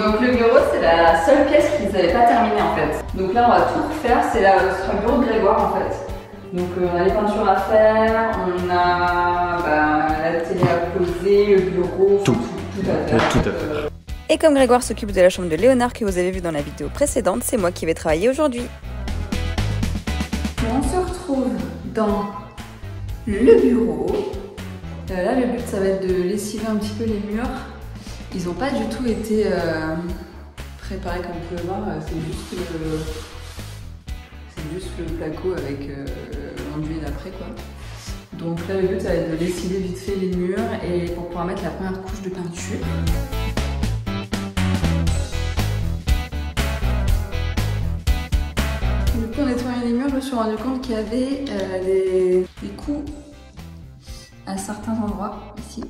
Donc le bureau, c'est la seule pièce qu'ils n'avaient pas terminée en fait. Donc là, on va tout refaire. Ce sera le bureau de Grégoire en fait. Donc on a les peintures à faire, on a la télé à poser, le bureau, tout à faire. Tout à fait. Et comme Grégoire s'occupe de la chambre de Léonard que vous avez vu dans la vidéo précédente, c'est moi qui vais travailler aujourd'hui. On se retrouve dans le bureau. Là, le but, ça va être de lessiver un petit peu les murs. Ils n'ont pas du tout été préparés comme vous pouvez voir. C'est juste le placo avec l'enduit d'après quoi. Donc là, le but, ça va être de lessiver vite fait les murs et pour pouvoir mettre la première couche de peinture. Du coup, en nettoyant les murs, je me suis rendu compte qu'il y avait des coups à certains endroits ici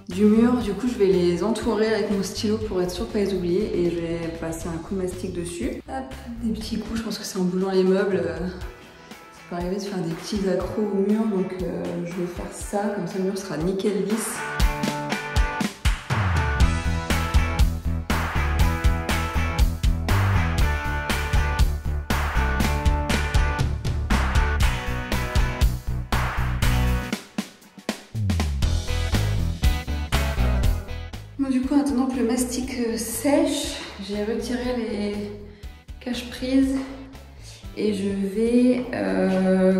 du mur. Du coup, je vais les entourer avec mon stylo pour être sûr de ne pas les oublier et je vais passer un coup de mastic dessus. Hop, des petits coups, je pense que c'est en bougeant les meubles. Ça peut arriver de faire des petits accros au mur, donc je vais faire ça, comme ça le mur sera nickel lisse. Du coup, en attendant que le mastic sèche, j'ai retiré les cache-prises et je vais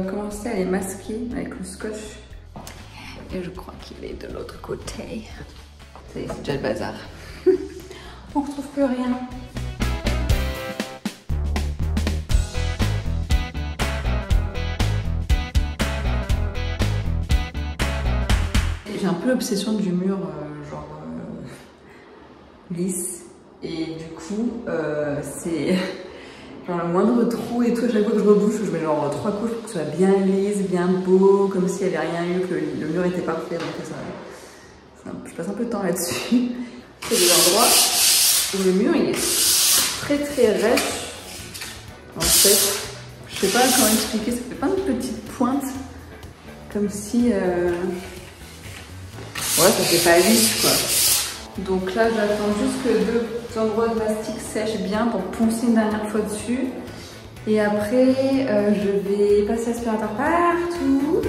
commencer à les masquer avec le scotch. Et je crois qu'il est de l'autre côté. C'est déjà le bazar. On ne retrouve plus rien. J'ai un peu l'obsession du mur lisse et du coup c'est genre le moindre trou et tout. À chaque fois que je rebouche, je mets genre 3 couches pour que ce soit bien lisse, bien beau, comme s'il n'y avait rien eu, que le mur était parfait. Donc je passe un peu de temps là-dessus. C'est des endroits où le mur il est très très rêche en fait. Je sais pas comment expliquer, ça fait plein de petites pointes comme si ouais, ça fait pas lisse quoi. Donc là, j'attends juste que 2 endroits de mastic sèchent bien pour poncer une dernière fois dessus. Et après, je vais passer l'aspirateur partout.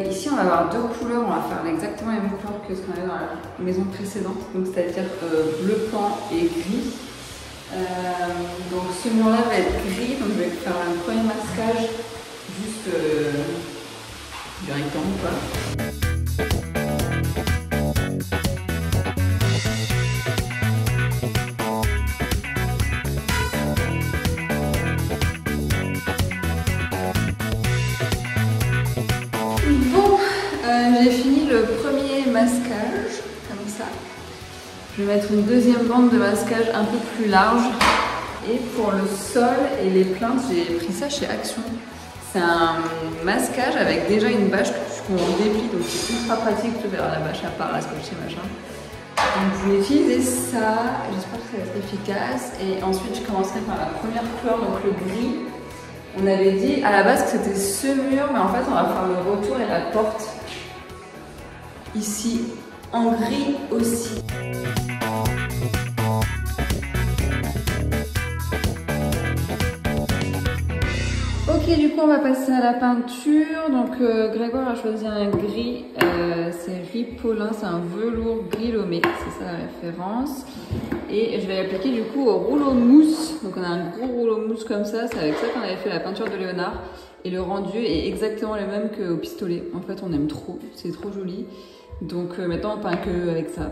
Ici, on va avoir 2 couleurs. On va faire exactement les mêmes couleurs que ce qu'on avait dans la maison précédente, donc c'est-à-dire bleu pan et gris. Donc ce mur-là va être gris, donc je vais faire un premier masquage juste du rectangle quoi. Bon, j'ai fini le premier masquage, comme ça. Je vais mettre une deuxième bande de masquage un peu plus large. Et pour le sol et les plaintes, j'ai pris ça chez Action. C'est un masquage avec déjà une bâche qu'on déplie, donc c'est ultra pratique. Tu verras la bâche à part, la scotcher machin. Donc je vais utiliser ça, j'espère que ça va être efficace. Et ensuite je commencerai par la première couleur, donc le gris. On avait dit à la base que c'était ce mur, mais en fait on va faire le retour et la porte ici en gris aussi. Ok, du coup on va passer à la peinture. Donc Grégoire a choisi un gris, c'est Ripolin, c'est un velours gris lomé, c'est ça la référence. Et je vais l'appliquer du coup au rouleau mousse. Donc on a un gros rouleau mousse comme ça, c'est avec ça qu'on avait fait la peinture de Léonard. Et le rendu est exactement le même qu'au pistolet. En fait on aime trop, c'est trop joli. Donc maintenant on peint que avec ça.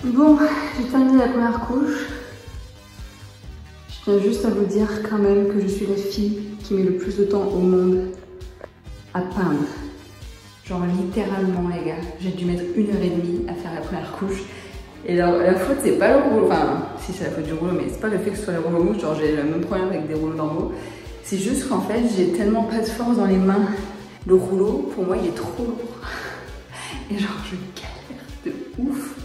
Bon, j'ai terminé la première couche. Je tiens juste à vous dire quand même que je suis la fille qui met le plus de temps au monde à peindre. Genre littéralement les gars, j'ai dû mettre 1h30 à faire la première couche. Et la faute, c'est pas le rouleau, enfin, si c'est la faute du rouleau, mais c'est pas le fait que ce soit le rouleau mouche, genre j'ai le même problème avec des rouleaux normaux. C'est juste qu'en fait, j'ai tellement pas de force dans les mains. Le rouleau, pour moi, il est trop lourd. Et genre, je galère de ouf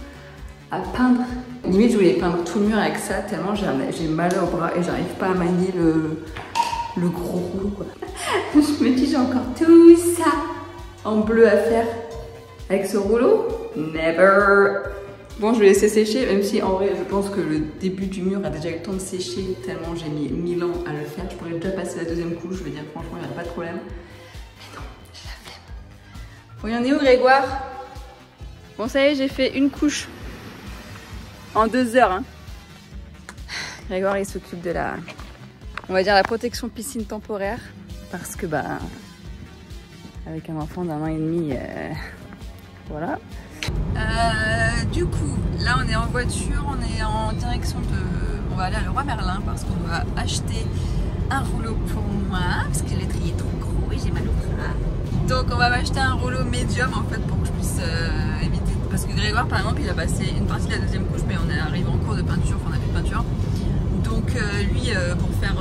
à peindre. Limite, je voulais peindre tout le mur avec ça, tellement j'ai mal au bras et j'arrive pas à manier le gros rouleau, quoi. Je me dis, j'ai encore tout ça en bleu à faire avec ce rouleau. Never. Bon, je vais laisser sécher, même si en vrai, je pense que le début du mur a déjà eu le temps de sécher, tellement j'ai mis 1000 ans à le faire. Je pourrais déjà passer la deuxième couche, je veux dire, franchement, il n'y aurait pas de problème. Mais non, j'ai la flemme. Bon, il y en est où, Grégoire? Bon, ça y est, j'ai fait une couche en 2 heures. Hein. Grégoire, il s'occupe de la, on va dire, la protection piscine temporaire, parce que, bah, avec un enfant d'1 an et demi, voilà. Du coup, là on est en voiture, on est en direction de... On va aller à Leroy Merlin parce qu'on va acheter un rouleau pour moi parce que l'étrier est trop gros et j'ai mal au bras. Donc on va m'acheter un rouleau médium en fait pour que je puisse éviter... Parce que Grégoire par exemple il a passé une partie de la deuxième couche mais on est arrivé en cours de peinture, enfin on a fait de peinture. Donc lui pour faire...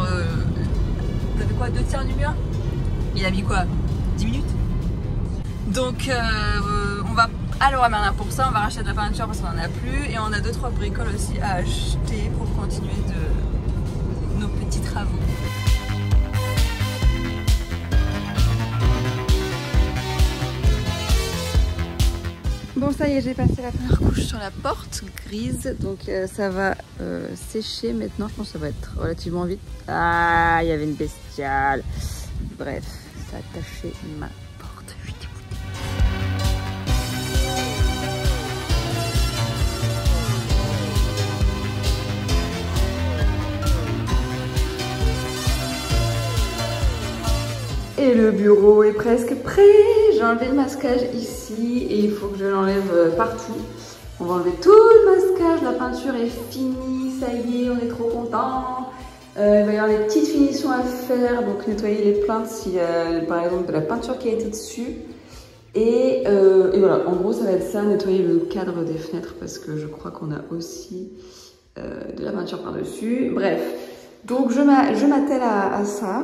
T'as fait quoi, 2 tiers du mur? Il a mis quoi, 10 minutes? Donc on va à Leroy Merlin pour ça, on va racheter de la peinture parce qu'on en a plus et on a 2-3 bricoles aussi à acheter pour continuer nos petits travaux. Bon ça y est, j'ai passé la première couche sur la porte grise, donc ça va sécher maintenant, je pense que ça va être relativement vite. Ah, il y avait une bestiale. Bref, ça a taché ma porte. Et le bureau est presque prêt. J'ai enlevé le masquage ici et il faut que je l'enlève partout. On va enlever tout le masquage, la peinture est finie, ça y est, on est trop contents. Il va y avoir des petites finitions à faire, donc nettoyer les plaintes s'il y a par exemple de la peinture qui a été dessus. Et voilà, en gros ça va être ça, nettoyer le cadre des fenêtres parce que je crois qu'on a aussi de la peinture par-dessus. Bref, donc je m'attelle à ça.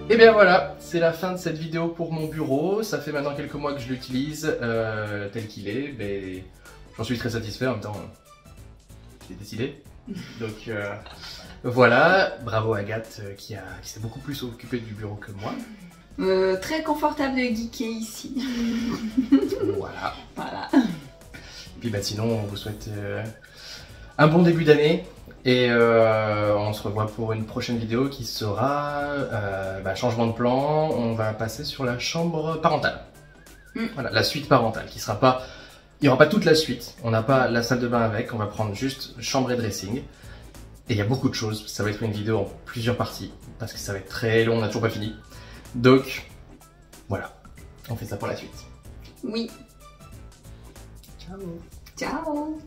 Et bien voilà, c'est la fin de cette vidéo pour mon bureau. Ça fait maintenant quelques mois que je l'utilise tel qu'il est. Mais j'en suis très satisfait, en même temps, j'ai décidé. Donc voilà, bravo Agathe qui s'est beaucoup plus occupée du bureau que moi. Très confortable de geeker ici. Voilà. Voilà. Puis bah sinon, on vous souhaite un bon début d'année. Et on se revoit pour une prochaine vidéo qui sera changement de plan. On va passer sur la chambre parentale. Voilà, la suite parentale qui sera pas Il n'y aura pas toute la suite, on n'a pas la salle de bain avec, on va prendre juste chambre et dressing. Et il y a beaucoup de choses, ça va être une vidéo en plusieurs parties, parce que ça va être très long, on n'a toujours pas fini. Donc, voilà, on fait ça pour la suite. Oui. Ciao. Ciao.